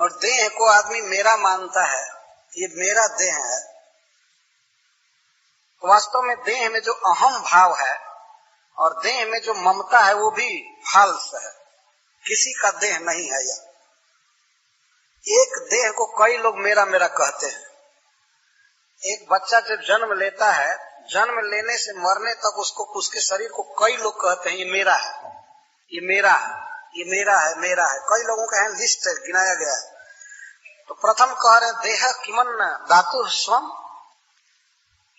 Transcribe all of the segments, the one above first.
और देह को आदमी मेरा मानता है, ये मेरा देह है। वास्तव में देह में जो अहम भाव है और देह में जो ममता है वो भी फाल्स है, किसी का देह नहीं है। यह एक देह को कई लोग मेरा मेरा कहते हैं। एक बच्चा जब जन्म लेता है, जन्म लेने से मरने तक उसको, उसके शरीर को कई लोग कहते हैं ये मेरा है, ये मेरा है, ये मेरा है, मेरा है। कई लोगों का लिस्ट गिनाया गया है। तो प्रथम कह रहे देह किमन धातु स्वम,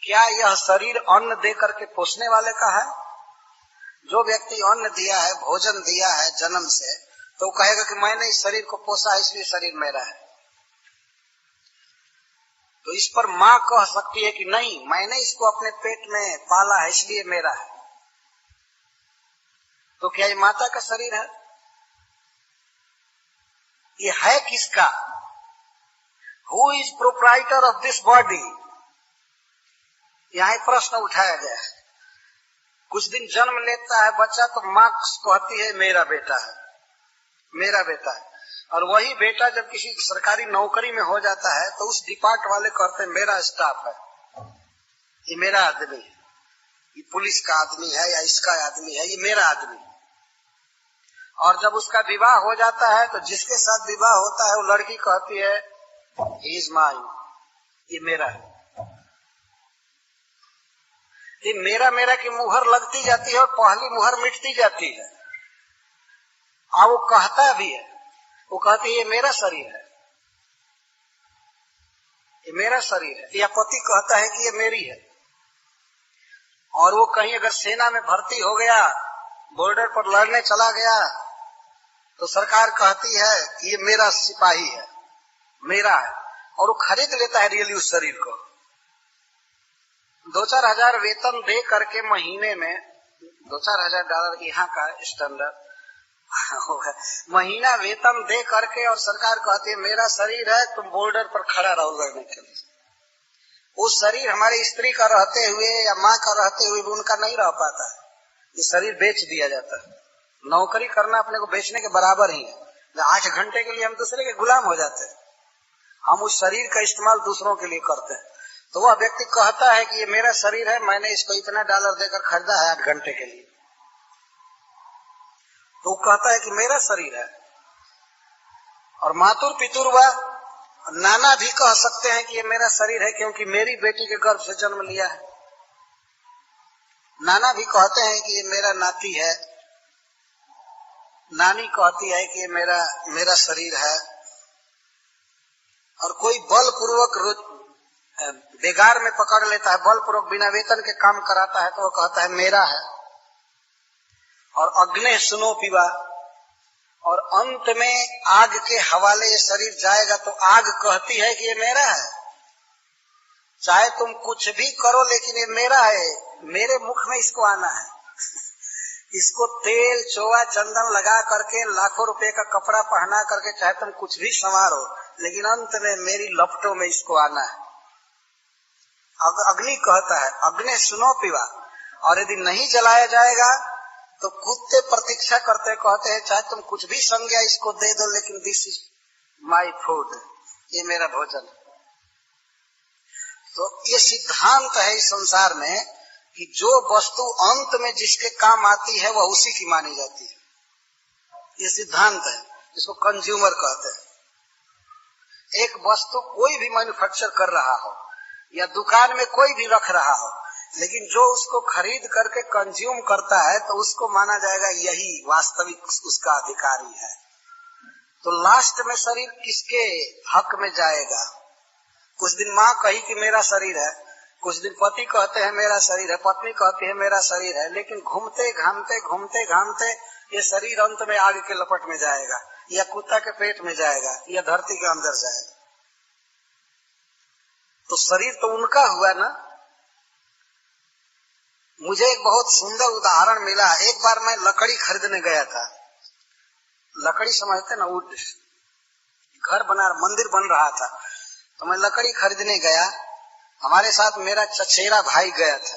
क्या यह शरीर अन्न दे करके पोषने वाले का है? जो व्यक्ति अन्न दिया है, भोजन दिया है जन्म से, तो कहेगा कि मैंने इस शरीर को पोषा है इसलिए शरीर मेरा है। तो इस पर माँ कह सकती है कि नहीं, मैंने इसको अपने पेट में पाला है इसलिए मेरा है। तो क्या ये माता का शरीर है? ये है किसका? Who is proprietor of this body? यहाँ प्रश्न उठाया गया है। कुछ दिन जन्म लेता है बच्चा तो माँ कहती है मेरा बेटा है, मेरा बेटा है। और वही बेटा जब किसी सरकारी नौकरी में हो जाता है तो उस डिपार्ट वाले कहते हैं मेरा स्टाफ है, ये मेरा आदमी है, ये पुलिस का आदमी है या इसका आदमी है, ये मेरा आदमी है। और जब उसका विवाह हो जाता है तो जिसके साथ विवाह होता है वो लड़की कहती है ही इज माइन, ये मेरा है। ये मेरा मेरा की मुहर लगती जाती है और पहली मुहर मिटती जाती है। और वो कहता भी है, वो कहती है ये मेरा शरीर है, ये मेरा शरीर है। या पति कहता है कि ये मेरी है। और वो कहीं अगर सेना में भर्ती हो गया, बॉर्डर पर लड़ने चला गया, तो सरकार कहती है कि ये मेरा सिपाही है, मेरा है। और वो खरीद लेता है रियली उस शरीर को। 2-4 हजार वेतन दे करके महीने में, $2,000 यहाँ का स्टैंडर्ड होगा, महीना वेतन दे करके, और सरकार कहती है मेरा शरीर है, तुम बॉर्डर पर खड़ा रहो लड़ने के लिए। वो शरीर हमारी स्त्री का रहते हुए या माँ का रहते हुए भी उनका नहीं रह पाता है। ये शरीर बेच दिया जाता है। नौकरी करना अपने को बेचने के बराबर ही है। 8 घंटे के लिए हम दूसरे के गुलाम हो जाते हैं। हम उस शरीर का इस्तेमाल दूसरों के लिए करते हैं। तो वह व्यक्ति कहता है कि ये मेरा शरीर है, मैंने इसको इतना $1 देकर खरीदा है 8 घंटे के लिए। तो वो कहता है कि मेरा शरीर है। और मातुर पितुर व नाना भी कह सकते हैं कि ये मेरा शरीर है, क्योंकि मेरी बेटी के गर्भ से जन्म लिया है। नाना भी कहते हैं कि ये मेरा नाती है। नानी कहती है कि ये मेरा शरीर है। और कोई बलपूर्वक बेगार में पकड़ लेता है, बलपूर्वक बिना वेतन के काम कराता है, तो वो कहता है मेरा है। और अग्नि सुनो पीवा, और अंत में आग के हवाले ये शरीर जाएगा तो आग कहती है कि ये मेरा है। चाहे तुम कुछ भी करो लेकिन ये मेरा है, मेरे मुख में इसको आना है। इसको तेल चोआ चंदन लगा करके, लाखों रुपए का कपड़ा पहना करके, चाहे तुम कुछ भी संवारो, लेकिन अंत में मेरी लपटों में इसको आना है। अग्नि कहता है अग्नि सुनो पीवा। और यदि नहीं जलाया जाएगा तो कुत्ते प्रतीक्षा करते, कहते हैं चाहे तुम कुछ भी संज्ञा इसको दे दो, लेकिन दिस इज माई फूड, ये मेरा भोजन है। तो ये सिद्धांत है इस संसार में कि जो वस्तु अंत में जिसके काम आती है वह उसी की मानी जाती है। ये सिद्धांत है, इसको कंज्यूमर कहते हैं। एक वस्तु कोई भी मैन्युफैक्चर कर रहा हो या दुकान में कोई भी रख रहा हो, लेकिन जो उसको खरीद करके कंज्यूम करता है तो उसको माना जाएगा यही वास्तविक उसका अधिकारी है। तो लास्ट में शरीर किसके हक में जाएगा? कुछ दिन माँ कही कि मेरा शरीर है, कुछ दिन पति कहते हैं मेरा शरीर है, पत्नी कहती है मेरा शरीर है, लेकिन घूमते घामते ये शरीर अंत में आग के लपट में जाएगा, या कुत्ता के पेट में जाएगा, या धरती के अंदर जाएगा। तो शरीर तो उनका हुआ ना। मुझे एक बहुत सुंदर उदाहरण मिला। एक बार मैं लकड़ी खरीदने गया था। लकड़ी समझते ना, वुड, घर बना, मंदिर बन रहा था, तो मैं लकड़ी खरीदने गया। हमारे साथ मेरा चचेरा भाई गया था।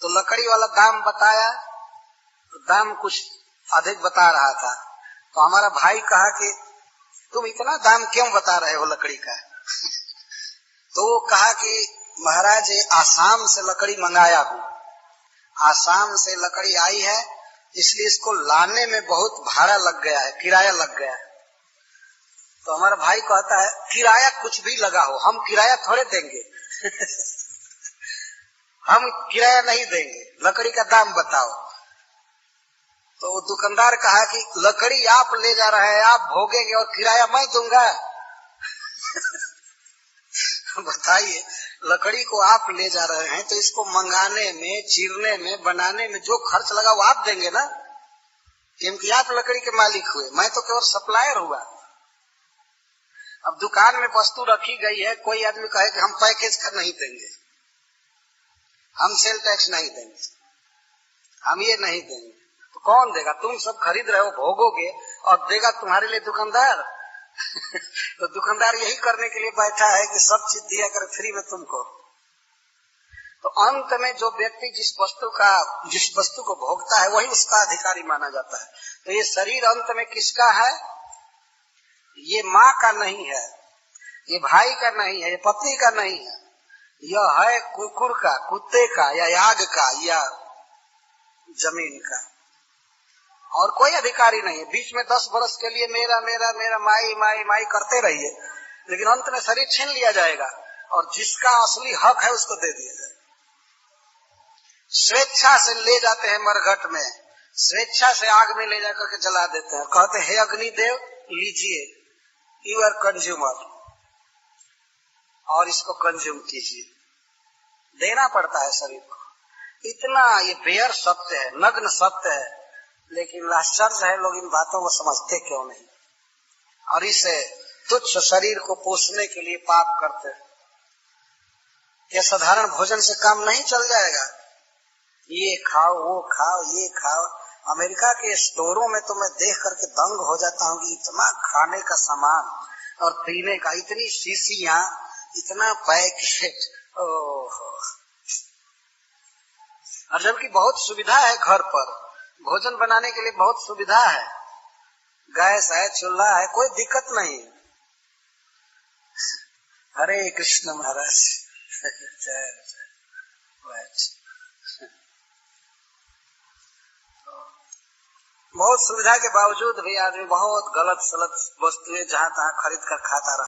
तो लकड़ी वाला दाम बताया, तो दाम कुछ अधिक बता रहा था। तो हमारा भाई कहा कि तुम इतना दाम क्यों बता रहे हो लकड़ी का? तो वो कहा कि महाराज आसाम से लकड़ी मंगाया हूँ, आसाम से लकड़ी आई है, इसलिए इसको लाने में बहुत भाड़ा लग गया है, किराया लग गया है। तो हमारा भाई कहता है किराया कुछ भी लगा हो, हम किराया थोड़े देंगे हम किराया नहीं देंगे, लकड़ी का दाम बताओ। तो वो दुकानदार कहा कि लकड़ी आप ले जा रहे हैं, आप भोगेंगे और किराया मैं दूंगा बताइए, लकड़ी को आप ले जा रहे हैं तो इसको मंगाने में, चीरने में, बनाने में जो खर्च लगा वो आप देंगे ना, क्योंकि आप लकड़ी के मालिक हुए, मैं तो केवल सप्लायर हुआ। अब दुकान में वस्तु रखी गई है, कोई आदमी कहे कि हम पैकेज का नहीं देंगे, हम सेल टैक्स नहीं देंगे, हम ये नहीं देंगे, तो कौन देगा? तुम सब खरीद रहे हो, भोगोगे, और देगा तुम्हारे लिए दुकानदार तो दुकानदार यही करने के लिए बैठा है कि सब चीज दिया करे फ्री में तुमको। तो अंत में जो व्यक्ति जिस वस्तु को भोगता है वही उसका अधिकारी माना जाता है। तो ये शरीर अंत में किसका है? ये माँ का नहीं है, ये भाई का नहीं है, ये पत्नी का नहीं है, यह है कुकुर का, कुत्ते का, या याग का, या जमीन का, और कोई अधिकारी नहीं है। बीच में 10 वर्ष के लिए मेरा मेरा मेरा माई माई माई करते रहिए, लेकिन अंत में शरीर छीन लिया जाएगा और जिसका असली हक है उसको दे दिया जाएगा। स्वेच्छा से ले जाते हैं मरघट में, स्वेच्छा से आग में ले जाकर के जला देते हैं, कहते हैं हे अग्निदेव लीजिए, यू आर कंज्यूमर, और इसको कंज्यूम कीजिए। देना पड़ता है शरीर को, इतना ये बेयर सत्य है, नग्न सत्य है, लेकिन आश्चर्य है लोग इन बातों को समझते क्यों नहीं, और इसे तुच्छ शरीर को पोषने के लिए पाप करते हैं। ये साधारण भोजन से काम नहीं चल जाएगा, ये खाओ वो खाओ ये खाओ। अमेरिका के स्टोरों में तो मैं देख करके दंग हो जाता हूँ कि इतना खाने का सामान और पीने का, इतनी शीशियां, इतना पैकेट, ओहो। और जबकि बहुत सुविधा है, घर पर भोजन बनाने के लिए बहुत सुविधा है, गैस है, चूल्हा है, कोई दिक्कत नहीं। हरे कृष्ण महाराज जय जय। बहुत सुविधा के बावजूद भी आदमी बहुत गलत सलत वस्तुएं जहाँ तहाँ खरीद कर खाता रहा।